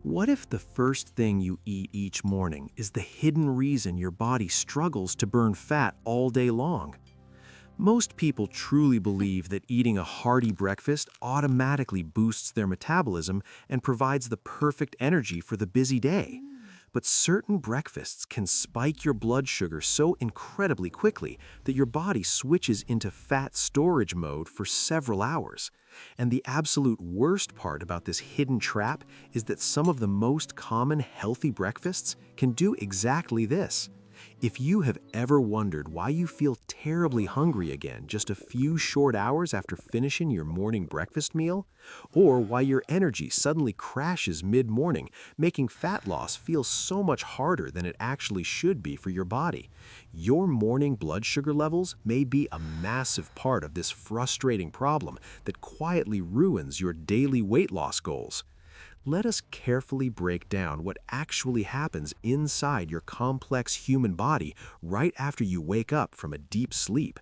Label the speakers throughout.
Speaker 1: What if the first thing you eat each morning is the hidden reason your body struggles to burn fat all day long? Most people truly believe that eating a hearty breakfast automatically boosts their metabolism and provides the perfect energy for the busy day. But certain breakfasts can spike your blood sugar so incredibly quickly that your body switches into fat storage mode for several hours. And the absolute worst part about this hidden trap is that some of the most common healthy breakfasts can do exactly this. If you have ever wondered why you feel terribly hungry again just a few short hours after finishing your morning breakfast meal, or why your energy suddenly crashes mid-morning, making fat loss feel so much harder than it actually should be for your body, your morning blood sugar levels may be a massive part of this frustrating problem that quietly ruins your daily weight loss goals. Let us carefully break down what actually happens inside your complex human body right after you wake up from a deep sleep.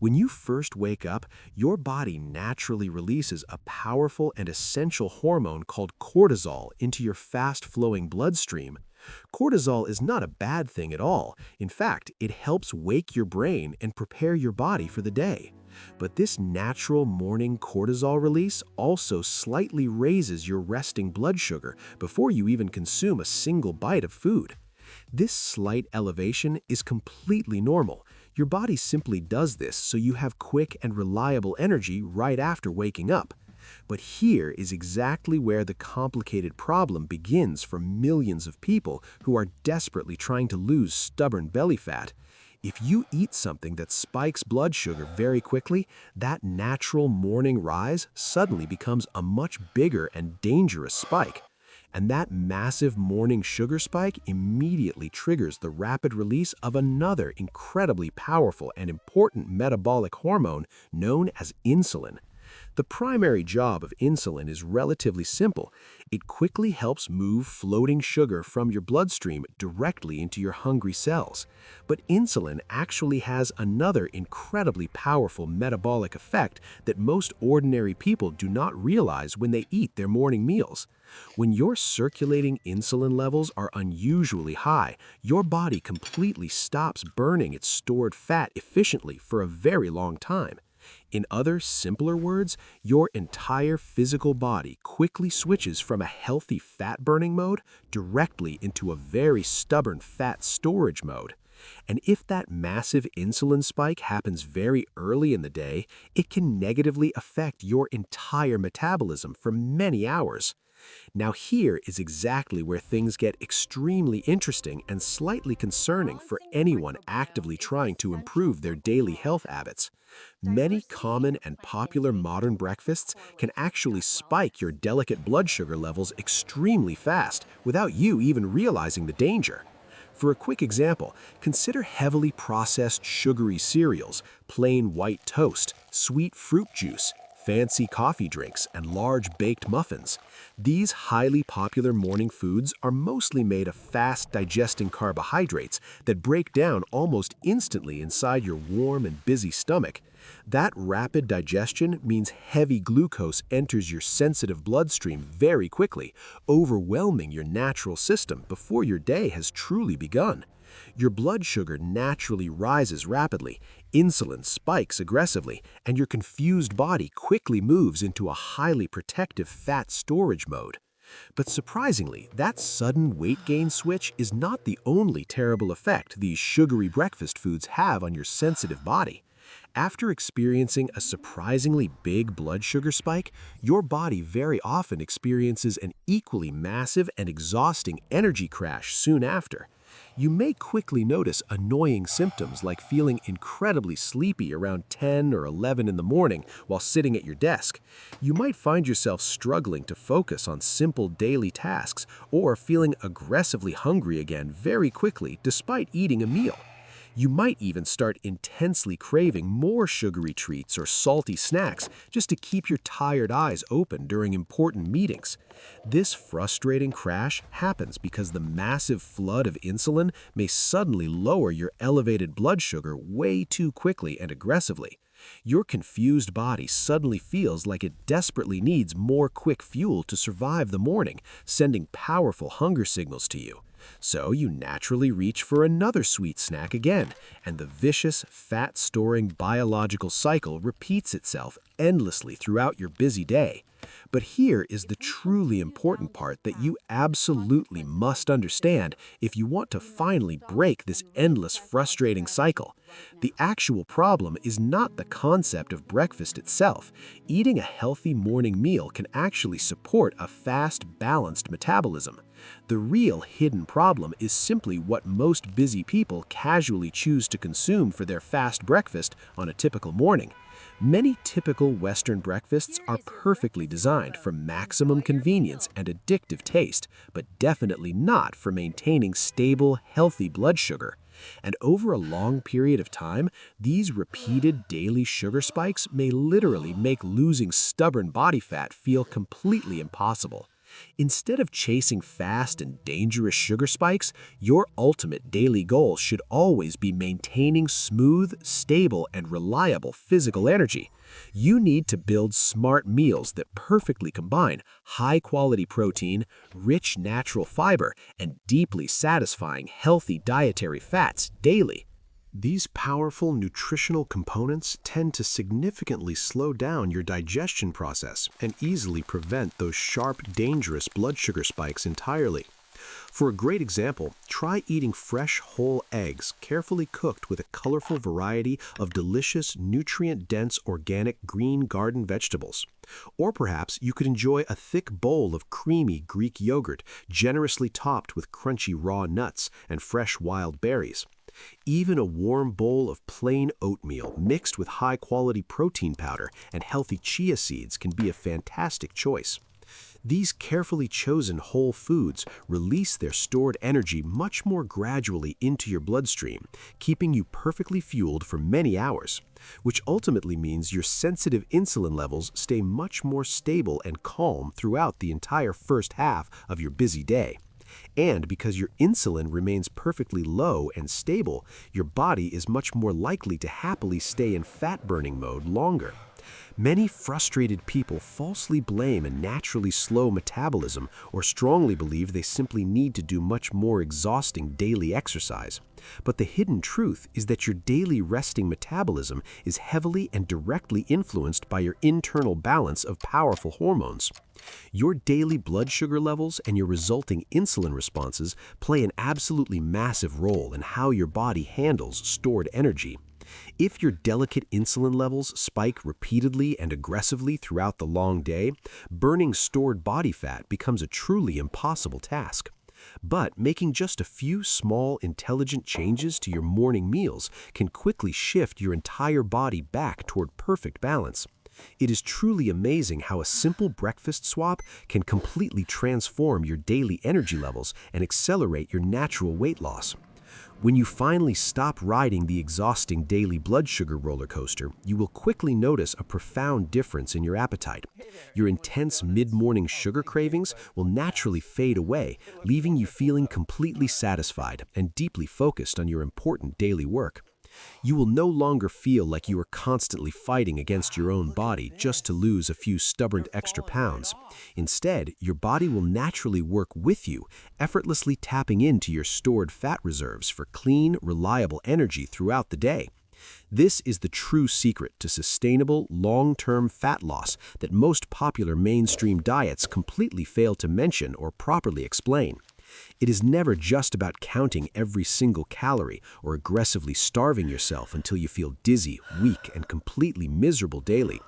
Speaker 1: When you first wake up, your body naturally releases a powerful and essential hormone called cortisol into your fast-flowing bloodstream. Cortisol is not a bad thing at all. In fact, it helps wake your brain and prepare your body for the day. But this natural morning cortisol release also slightly raises your resting blood sugar before you even consume a single bite of food. This slight elevation is completely normal. Your body simply does this so you have quick and reliable energy right after waking up. But here is exactly where the complicated problem begins for millions of people who are desperately trying to lose stubborn belly fat. If you eat something that spikes blood sugar very quickly, that natural morning rise suddenly becomes a much bigger and dangerous spike. And that massive morning sugar spike immediately triggers the rapid release of another incredibly powerful and important metabolic hormone known as insulin. The primary job of insulin is relatively simple. It quickly helps move floating sugar from your bloodstream directly into your hungry cells. But insulin actually has another incredibly powerful metabolic effect that most ordinary people do not realize when they eat their morning meals. When your circulating insulin levels are unusually high, your body completely stops burning its stored fat efficiently for a very long time. In other, simpler words, your entire physical body quickly switches from a healthy fat-burning mode directly into a very stubborn fat storage mode. And if that massive insulin spike happens very early in the day, it can negatively affect your entire metabolism for many hours. Now here is exactly where things get extremely interesting and slightly concerning for anyone actively trying to improve their daily health habits. Many common and popular modern breakfasts can actually spike your delicate blood sugar levels extremely fast without you even realizing the danger. For a quick example, consider heavily processed sugary cereals, plain white toast, sweet fruit juice, fancy coffee drinks, and large baked muffins. These highly popular morning foods are mostly made of fast-digesting carbohydrates that break down almost instantly inside your warm and busy stomach. That rapid digestion means heavy glucose enters your sensitive bloodstream very quickly, overwhelming your natural system before your day has truly begun. Your blood sugar naturally rises rapidly, insulin spikes aggressively, and your confused body quickly moves into a highly protective fat storage mode. But surprisingly, that sudden weight gain switch is not the only terrible effect these sugary breakfast foods have on your sensitive body. After experiencing a surprisingly big blood sugar spike, your body very often experiences an equally massive and exhausting energy crash soon after. You may quickly notice annoying symptoms like feeling incredibly sleepy around 10 or 11 in the morning while sitting at your desk. You might find yourself struggling to focus on simple daily tasks or feeling aggressively hungry again very quickly despite eating a meal. You might even start intensely craving more sugary treats or salty snacks just to keep your tired eyes open during important meetings. This frustrating crash happens because the massive flood of insulin may suddenly lower your elevated blood sugar way too quickly and aggressively. Your confused body suddenly feels like it desperately needs more quick fuel to survive the morning, sending powerful hunger signals to you. So you naturally reach for another sweet snack again, and the vicious, fat-storing biological cycle repeats itself endlessly throughout your busy day. But here is the truly important part that you absolutely must understand if you want to finally break this endless, frustrating cycle. The actual problem is not the concept of breakfast itself. Eating a healthy morning meal can actually support a fast, balanced metabolism. The real hidden problem is simply what most busy people casually choose to consume for their fast breakfast on a typical morning. Many typical Western breakfasts are perfectly designed for maximum convenience and addictive taste, but definitely not for maintaining stable, healthy blood sugar. And over a long period of time, these repeated daily sugar spikes may literally make losing stubborn body fat feel completely impossible. Instead of chasing fast and dangerous sugar spikes, your ultimate daily goal should always be maintaining smooth, stable, and reliable physical energy. You need to build smart meals that perfectly combine high-quality protein, rich natural fiber, and deeply satisfying healthy dietary fats daily. These powerful nutritional components tend to significantly slow down your digestion process and easily prevent those sharp, dangerous blood sugar spikes entirely. For a great example, try eating fresh whole eggs carefully cooked with a colorful variety of delicious, nutrient-dense organic green garden vegetables. Or perhaps you could enjoy a thick bowl of creamy Greek yogurt generously topped with crunchy raw nuts and fresh wild berries. Even a warm bowl of plain oatmeal mixed with high-quality protein powder and healthy chia seeds can be a fantastic choice. These carefully chosen whole foods release their stored energy much more gradually into your bloodstream, keeping you perfectly fueled for many hours, which ultimately means your sensitive insulin levels stay much more stable and calm throughout the entire first half of your busy day. And because your insulin remains perfectly low and stable, your body is much more likely to happily stay in fat-burning mode longer. Many frustrated people falsely blame a naturally slow metabolism or strongly believe they simply need to do much more exhausting daily exercise. But the hidden truth is that your daily resting metabolism is heavily and directly influenced by your internal balance of powerful hormones. Your daily blood sugar levels and your resulting insulin responses play an absolutely massive role in how your body handles stored energy. If your delicate insulin levels spike repeatedly and aggressively throughout the long day, burning stored body fat becomes a truly impossible task. But making just a few small, intelligent changes to your morning meals can quickly shift your entire body back toward perfect balance. It is truly amazing how a simple breakfast swap can completely transform your daily energy levels and accelerate your natural weight loss. When you finally stop riding the exhausting daily blood sugar roller coaster, you will quickly notice a profound difference in your appetite. Your intense mid-morning sugar cravings will naturally fade away, leaving you feeling completely satisfied and deeply focused on your important daily work. You will no longer feel like you are constantly fighting against your own body just to lose a few stubborn extra pounds. Instead, your body will naturally work with you, effortlessly tapping into your stored fat reserves for clean, reliable energy throughout the day. This is the true secret to sustainable, long-term fat loss that most popular mainstream diets completely fail to mention or properly explain. It is never just about counting every single calorie or aggressively starving yourself until you feel dizzy, weak, and completely miserable daily.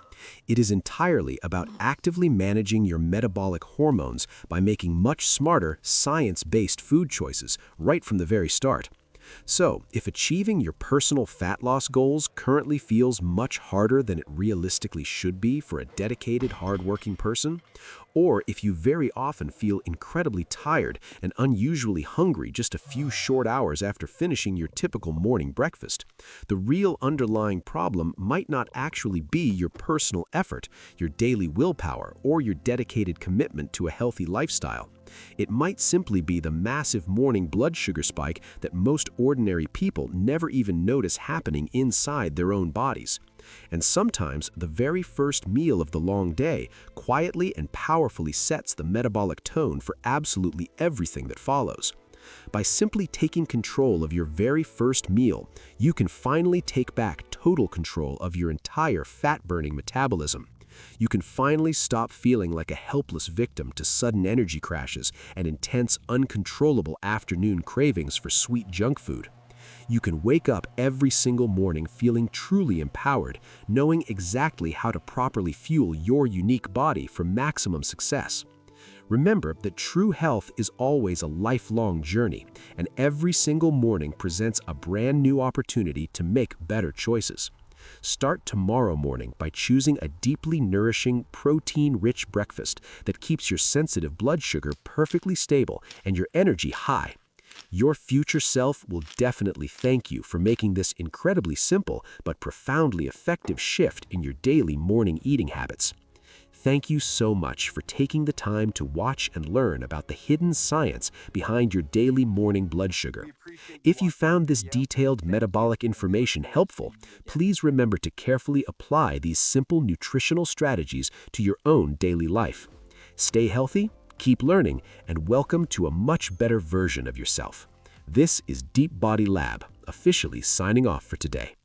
Speaker 1: It is entirely about actively managing your metabolic hormones by making much smarter, science-based food choices right from the very start. So, if achieving your personal fat loss goals currently feels much harder than it realistically should be for a dedicated, hardworking person, or if you very often feel incredibly tired and unusually hungry just a few short hours after finishing your typical morning breakfast, the real underlying problem might not actually be your personal effort, your daily willpower, or your dedicated commitment to a healthy lifestyle. It might simply be the massive morning blood sugar spike that most ordinary people never even notice happening inside their own bodies.
Speaker 2: And sometimes the very first meal of the long day quietly and powerfully sets the metabolic tone for absolutely everything that follows. By simply taking control of your very first meal, you can finally take back total control of your entire fat-burning metabolism. You can finally stop feeling like a helpless victim to sudden energy crashes and intense, uncontrollable afternoon cravings for sweet junk food. You can wake up every single morning feeling truly empowered, knowing exactly how to properly fuel your unique body for maximum success. Remember that true health is always a lifelong journey, and every single morning presents a brand new opportunity to make better choices. Start tomorrow morning by choosing a deeply nourishing, protein-rich breakfast that keeps your sensitive blood sugar perfectly stable and your energy high. Your future self will definitely thank you for making this incredibly simple but profoundly effective shift in your daily morning eating habits. Thank you so much for taking the time to watch and learn about the hidden science behind your daily morning blood sugar. If you found this detailed metabolic information helpful, please remember to carefully apply these simple nutritional strategies to your own daily life. Stay healthy, keep learning, and welcome to a much better version of yourself. This is Deep Body Lab, officially signing off for today.